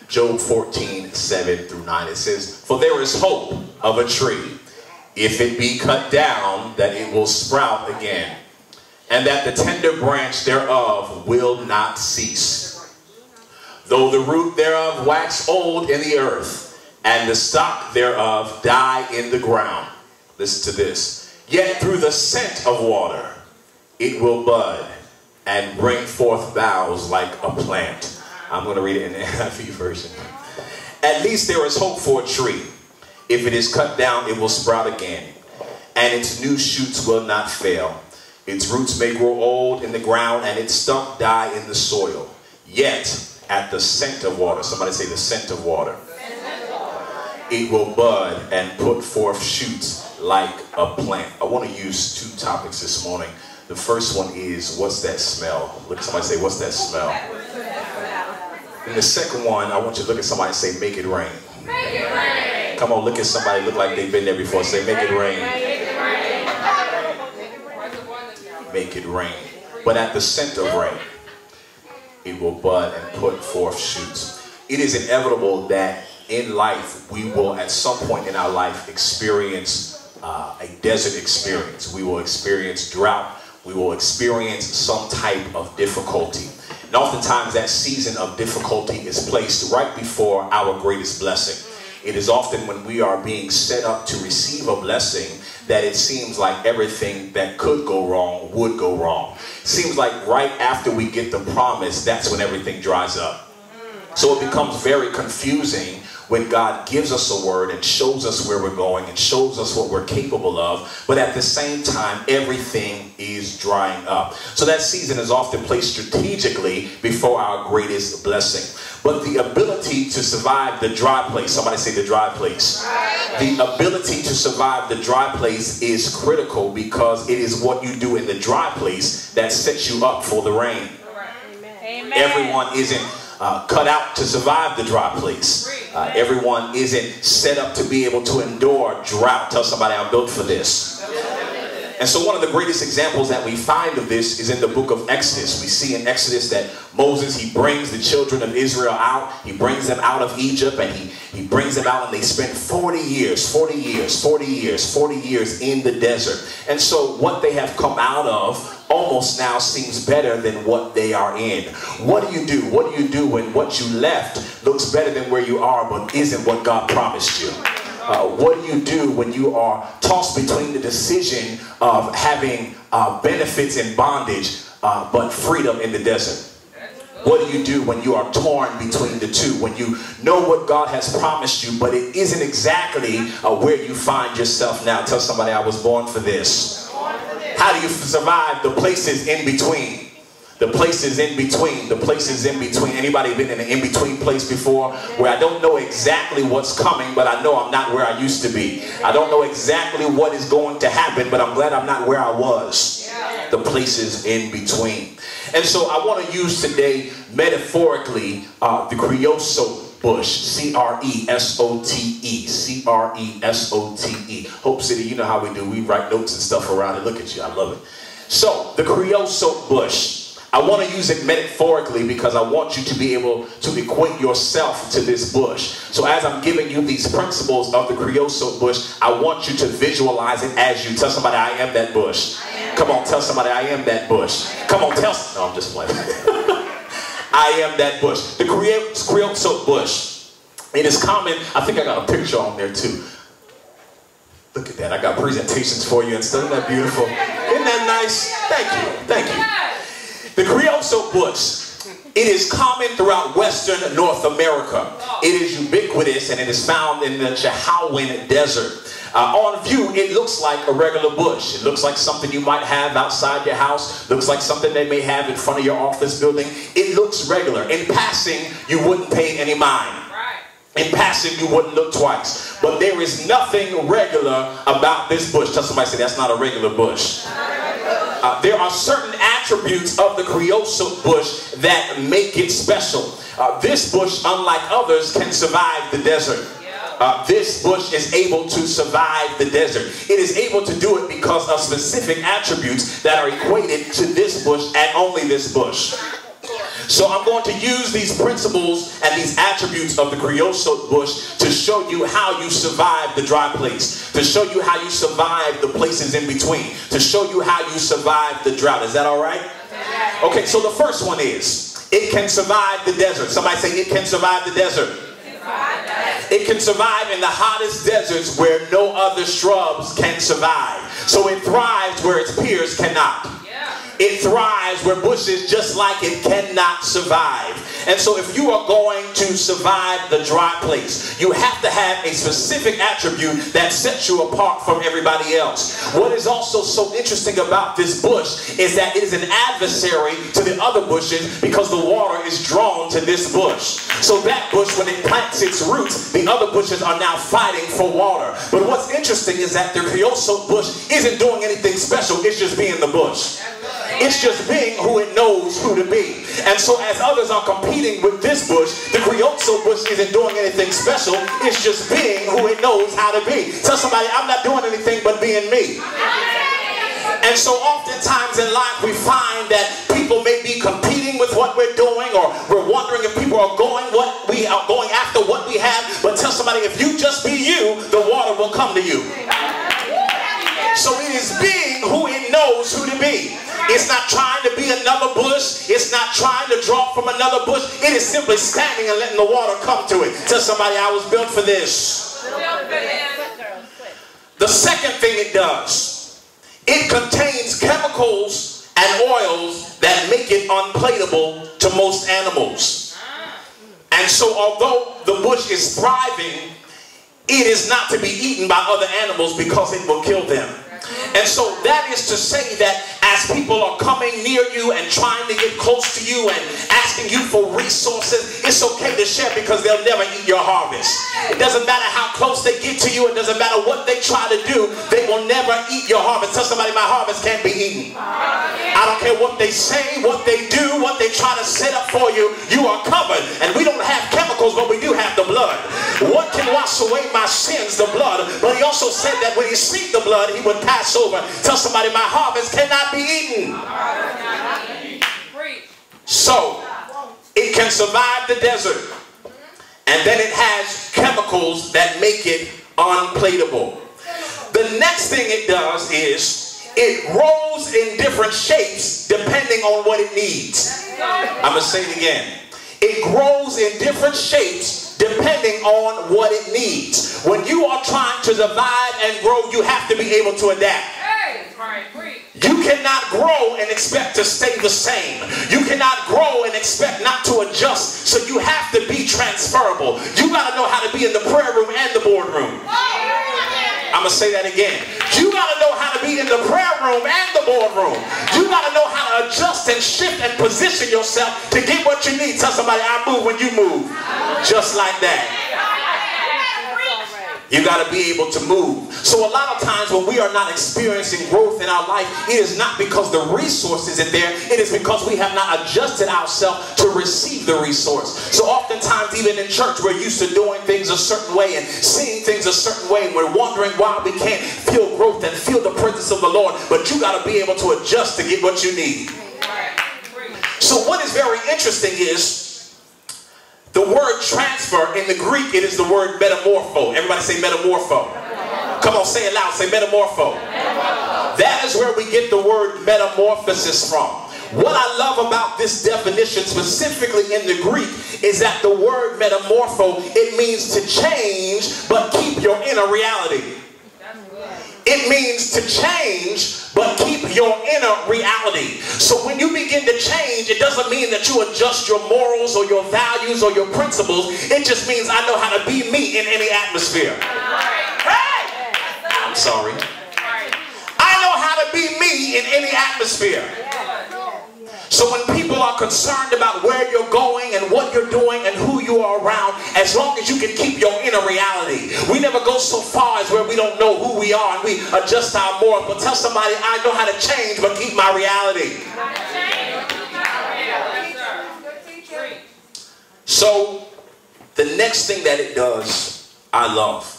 Job 14:7-9. It says, "For there is hope of a tree, if it be cut down, that it will sprout again, and that the tender branch thereof will not cease. Though the root thereof wax old in the earth, and the stock thereof die in the ground." Listen to this. "Yet through the scent of water it will bud, and bring forth boughs like a plant." I'm going to read it in the NIV version. "At least there is hope for a tree. If it is cut down, it will sprout again, and its new shoots will not fail. Its roots may grow old in the ground, and its stump die in the soil. Yet at the scent of water," somebody say the scent of water, "it will bud and put forth shoots like a plant." I want to use two topics this morning. The first one is, what's that smell? Look at somebody and say, what's that smell? And the second one, I want you to look at somebody and say, make it rain. Make it rain. Come on, look at somebody, look like they've been there before. Say, make it rain. Make it rain. But at the scent of rain, it will bud and put forth shoots. It is inevitable that in life, we will at some point in our life experience a desert experience. We will experience drought. We will experience some type of difficulty. And oftentimes that season of difficulty is placed right before our greatest blessing. It is often when we are being set up to receive a blessing that it seems like everything that could go wrong would go wrong. It seems like right after we get the promise, that's when everything dries up. So it becomes very confusing when God gives us a word and shows us where we're going and shows us what we're capable of, but at the same time, everything is drying up. So that season is often placed strategically before our greatest blessing. But the ability to survive the dry place, somebody say the dry place. The ability to survive the dry place is critical because it is what you do in the dry place that sets you up for the rain. Amen. Everyone isn't cut out to survive the dry place. Everyone isn't set up to be able to endure drought. Tell somebody, I'm built for this. And so one of the greatest examples that we find of this is in the book of Exodus. We see in Exodus that Moses, he brings the children of Israel out. He brings them out of Egypt, and he brings them out, and they spend 40 years in the desert. And so what they have come out of almost now seems better than what they are in. What do you do? What do you do when what you left looks better than where you are but isn't what God promised you? What do you do when you are tossed between the decision of having benefits in bondage but freedom in the desert? What do you do when you are torn between the two? When you know what God has promised you, but it isn't exactly where you find yourself now? Tell somebody, I was born for this. How do you survive the places in between? The places in between. The places in between. Anybody been in an in-between place before where I don't know exactly what's coming, but I know I'm not where I used to be? I don't know exactly what is going to happen, but I'm glad I'm not where I was. The places in between. And so I want to use today, metaphorically, the creosote bush. C-R-E-S-O-T-E. C-R-E-S-O-T-E. Hope City, you know how we do. We write notes and stuff around it. Look at you. I love it. So, the creosote bush. I want to use it metaphorically because I want you to be able to equate yourself to this bush. So as I'm giving you these principles of the creosote bush, I want you to visualize it as you. Tell somebody, I am that bush. Come on, tell somebody, I am that bush. Come on, tell. No, I'm just playing. I am that bush. The creosote bush. It is common. I think I got a picture on there too. Look at that. I got presentations for you and stuff. Isn't that beautiful? Isn't that nice? Thank you. Thank you. The creosote bush, it is common throughout Western North America. It is ubiquitous and it is found in the Chihuahuan Desert. On view, it looks like a regular bush. It looks like something you might have outside your house. Looks like something they may have in front of your office building. It looks regular. In passing, you wouldn't pay any mind. In passing, you wouldn't look twice. But there is nothing regular about this bush. Tell somebody, say, that's not a regular bush. There are certain attributes of the creosote bush that make it special. This bush, unlike others, can survive the desert. This bush is able to survive the desert. It is able to do it because of specific attributes that are equated to this bush and only this bush. So I'm going to use these principles and these attributes of the creosote bush to show you how you survive the dry place, to show you how you survive the places in between, to show you how you survive the drought. Is that all right? Okay, so the first one is, it can survive the desert. Somebody say, it can survive the desert. It can survive in the hottest deserts where no other shrubs can survive. So it thrives where its peers cannot. It thrives where bushes just like it cannot survive. And so if you are going to survive the dry place, you have to have a specific attribute that sets you apart from everybody else. What is also so interesting about this bush is that it is an adversary to the other bushes because the water is drawn to this bush. So that bush, when it plants its roots, the other bushes are now fighting for water. But what's interesting is that the creosote bush isn't doing anything special. It's just being the bush. It's just being who it knows who to be. And so as others are competing with this bush, the creosote bush isn't doing anything special. It's just being who it knows how to be. Tell somebody, I'm not doing anything but being me. And so oftentimes in life we find that people may be competing with what we're doing, or we're wondering if people are going after what we have. But tell somebody, if you just be you, the water will come to you. So it is being who it knows who to be. It's not trying to be another bush. It's not trying to draw from another bush. It is simply standing and letting the water come to it. Tell somebody, I was built for this. The second thing it does, it contains chemicals and oils that make it unpalatable to most animals. And so although the bush is thriving, it is not to be eaten by other animals because it will kill them. And so that is to say that as people are coming near you and trying to get close to you and asking you for resources, it's okay to share because they'll never eat your harvest. It doesn't matter how close they get to you. It doesn't matter what they try to do. They will never eat your harvest. Tell somebody, my harvest can't be eaten. I don't care what they say, what they do, what they try to set up for you. You are covered. And we don't have chemicals, but we do have the blood. What can wash away my sins? The blood. But he also said that when he sees the blood, he would pass over. Tell somebody, my harvest cannot be eaten. So it can survive the desert, and then it has chemicals that make it unpalatable. The next thing it does is it grows in different shapes depending on what it needs. I'm going to say it again. It grows in different shapes depending on what it needs. When you are trying to survive and grow, you have to be able to adapt. You cannot grow and expect to stay the same. You cannot grow and expect not to adjust. So you have to be transferable. You got to know how to be in the prayer room and the boardroom. I'm going to say that again. You got to know how to be in the prayer room and the boardroom. You got to know how to adjust and shift and position yourself to get what you need. Tell somebody, I move when you move. Just like that. You got to be able to move. So a lot of times when we are not experiencing growth in our life, it is not because the resource isn't there. It is because we have not adjusted ourselves to receive the resource. So oftentimes, even in church, we're used to doing things a certain way and seeing things a certain way. And we're wondering why we can't feel growth and feel the presence of the Lord. But you got to be able to adjust to get what you need. So what is very interesting is, the word transfer, in the Greek, it is the word metamorpho. Everybody say metamorpho. Come on, say it loud. Say metamorpho. That is where we get the word metamorphosis from. What I love about this definition, specifically in the Greek, is that the word metamorpho, it means to change, but keep your inner reality. It means to change, but keep your inner reality. So when you begin to change, it doesn't mean that you adjust your morals or your values or your principles. It just means I know how to be me in any atmosphere. I'm sorry. I know how to be me in any atmosphere. So when people are concerned about where you're going and what you're doing and who you are around, as long as you can keep your inner reality. We never go so far as where we don't know who we are and we adjust our morals. But tell somebody, I know how to change but keep my reality. So the next thing that it does, I love.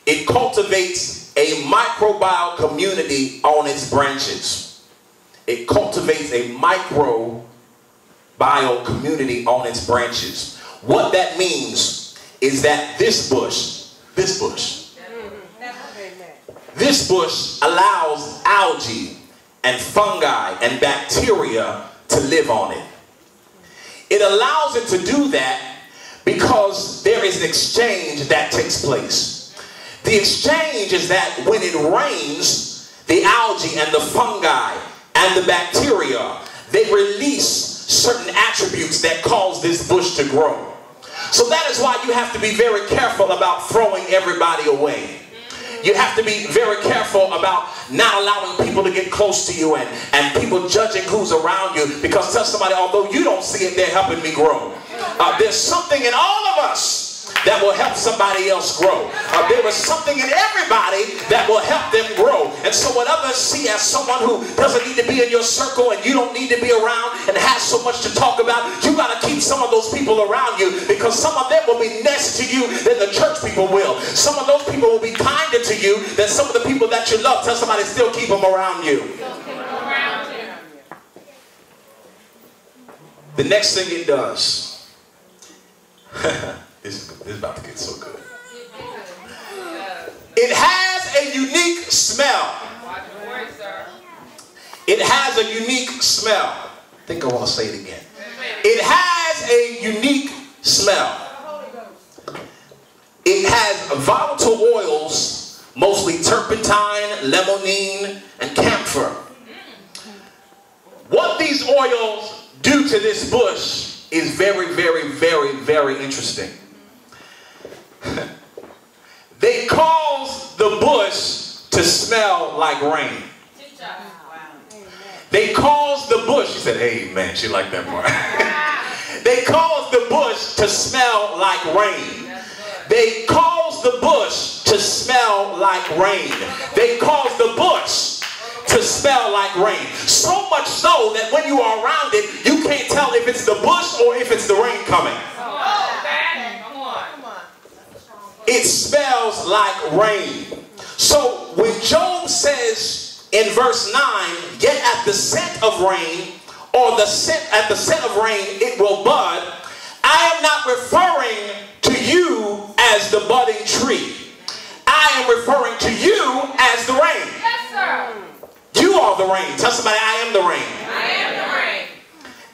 It cultivates a microbial community on its branches. It cultivates a microbial bio-community on its branches. What that means is that this bush allows algae and fungi and bacteria to live on it. It allows it to do that because there is an exchange that takes place. The exchange is that when it rains, the algae and the fungi and the bacteria, they release certain attributes that cause this bush to grow. So that is why you have to be very careful about throwing everybody away. You have to be very careful about not allowing people to get close to you and people judging who's around you, because tell somebody, although you don't see it, they're helping me grow. There's something in all of us that will help somebody else grow. There is something in everybody that will help them grow. And so what others see as someone who doesn't need to be in your circle and you don't need to be around and has so much to talk about, you got to keep some of those people around you, because some of them will be nicer to you than the church people will. Some of those people will be kinder to you than some of the people that you love. Tell somebody, still keep them around you. The next thing it does, this is about to get so good. It has a unique smell. It has a unique smell. I think I want to say it again. It has a unique smell. It has volatile oils, mostly turpentine, limonene, and camphor. What these oils do to this bush is very, very, very, very interesting. They cause the bush to smell like rain. They cause the bush, she said, amen, she liked that part. They cause the bush to smell like rain. They cause the bush to smell like rain. They cause the bush to smell like rain. So much so that when you are around it, you can't tell if it's the bush or if it's the rain coming. It smells like rain. So when Job says in verse 9, yet at the scent of rain, or at the scent of rain it will bud, I am not referring to you as the budding tree. I am referring to you as the rain. Yes, sir. You are the rain. Tell somebody, I am the rain. I am the rain.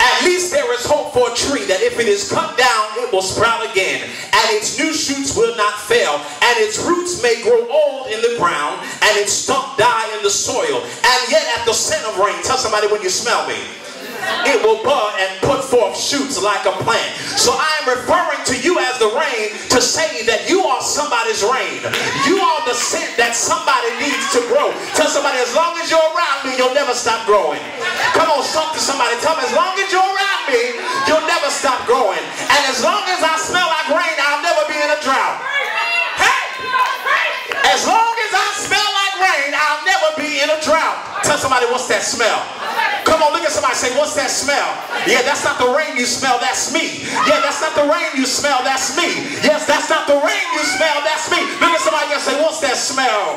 At least there is hope for a tree that if it is cut down, it will sprout again, and its new shoots will not fail, and its roots may grow old in the ground, and its stump die in the soil. And yet at the scent of rain, tell somebody, when you smell me, it will bud and put forth shoots like a plant. So I am referring to you as the rain to say that you are somebody's rain. You are the scent that somebody needs to grow. Tell somebody, as long as you're around me, you'll never stop growing. Come on, talk to somebody. Tell them, as long as you're around me, you'll never stop growing. And as long as I smell like rain, I'll never be in a drought. Hey! As long as I smell like rain, I'll never be in a drought. Tell somebody, what's that smell? Come on, look at somebody, say, what's that smell? Yeah, that's not the rain you smell, that's me. Yeah, that's not the rain you smell, that's me. Yes, that's not the rain you smell, that's me. Look at somebody and say, what's that smell?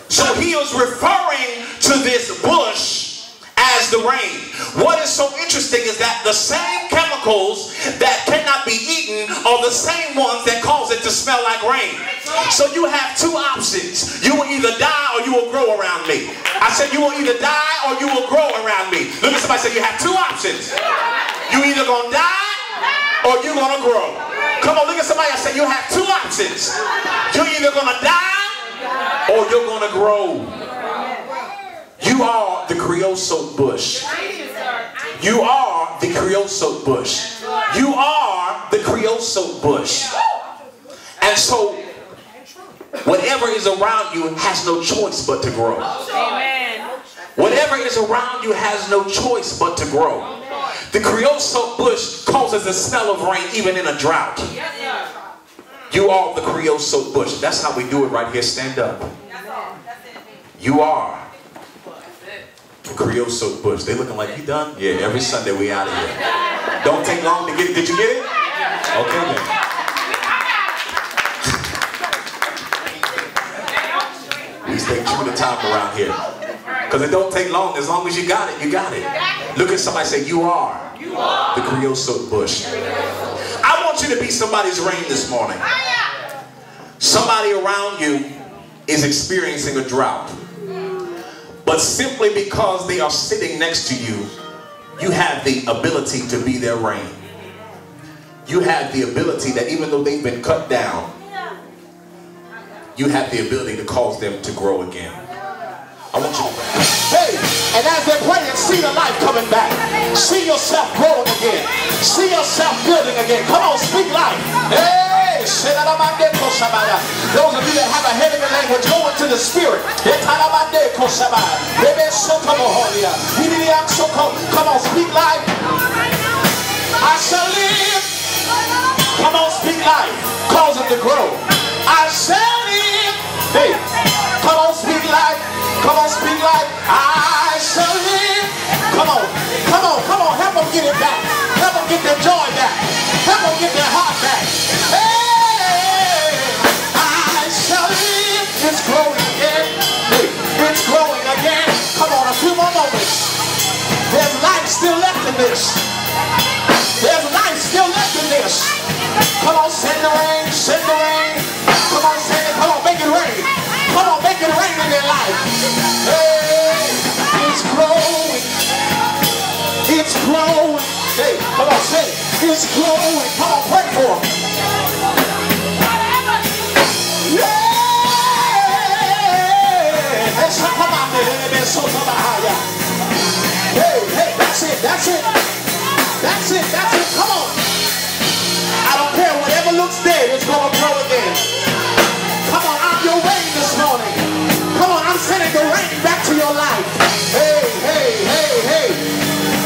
So he was referring to this bush as the rain. What is so interesting is that the same chemicals that cannot be eaten are the same ones that cause it to smell like rain. So you have two options. You will either die or you will grow around me. I said you will either die or you will grow around me. Look at somebody, say you have two options. You either gonna die or you're gonna grow. Come on, look at somebody, I said you have two options. You're either gonna die or you're gonna grow. You are the creosote bush. You are the creosote bush. You are the creosote bush. And so whatever is around you has no choice but to grow. Whatever is around you has no choice but to grow. The creosote bush causes the smell of rain even in a drought. You are the creosote bush. That's how we do it right here. Stand up. You are the creosote bush. They looking like, you done? Yeah, every Sunday we out of here. Don't take long to get it. Did you get it? Okay then. We stay true to time around here. Because it don't take long. As long as you got it, you got it. Look at somebody, say, you are the creosote bush. I want you to be somebody's rain this morning. Somebody around you is experiencing a drought. But simply because they are sitting next to you, you have the ability to be their rain. You have the ability that even though they've been cut down, you have the ability to cause them to grow again. I want you to pray. Hey, and as they're praying, see the life coming back. See yourself growing again. See yourself building again. Come on, speak life. Hey, those of you that have a heavenly language, go into the spirit. Come on, speak life. I shall live. Come on, speak life. Cause it to grow. I shall live. Hey, come on, speak life. Come on, speak life. I shall live. Come on, come on, come on. Help them get it back. Help them get their joy back. Help them get their heart back. Hey, I shall live. It's growing again. Hey, it's growing again. Come on, a few more moments. There's life still left in this. There's life still left in this. Come on, send the rain, send the rain. Come on, send it. Come on, make it rain. Come on, make it rain in their life. Hey, it's growing. It's growing. Hey, come on, say it. It's growing. Come on, pray for them. Yeah. Let's come out there. Hey, hey, that's it, that's it. That's it, that's it. Come on. I don't care. Whatever looks dead, it's going to grow again. Come on, I'm your rain this morning. Come on, I'm sending the rain back to your life. Hey, hey, hey, hey.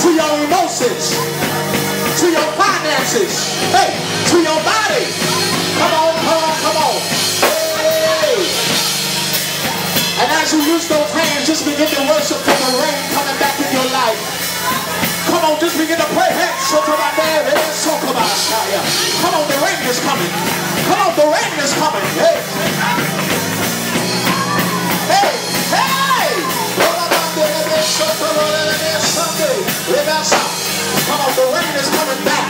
To your emotions. To your finances. Hey, to your body. Come on, come on, come on. Hey. And as you use those hands, just begin to worship for the rain coming back in your life. Come on, just begin to pray. Hey, come on, the rain is coming. Come on, the rain is coming. Hey. Hey, hey. Come on, the rain is coming back.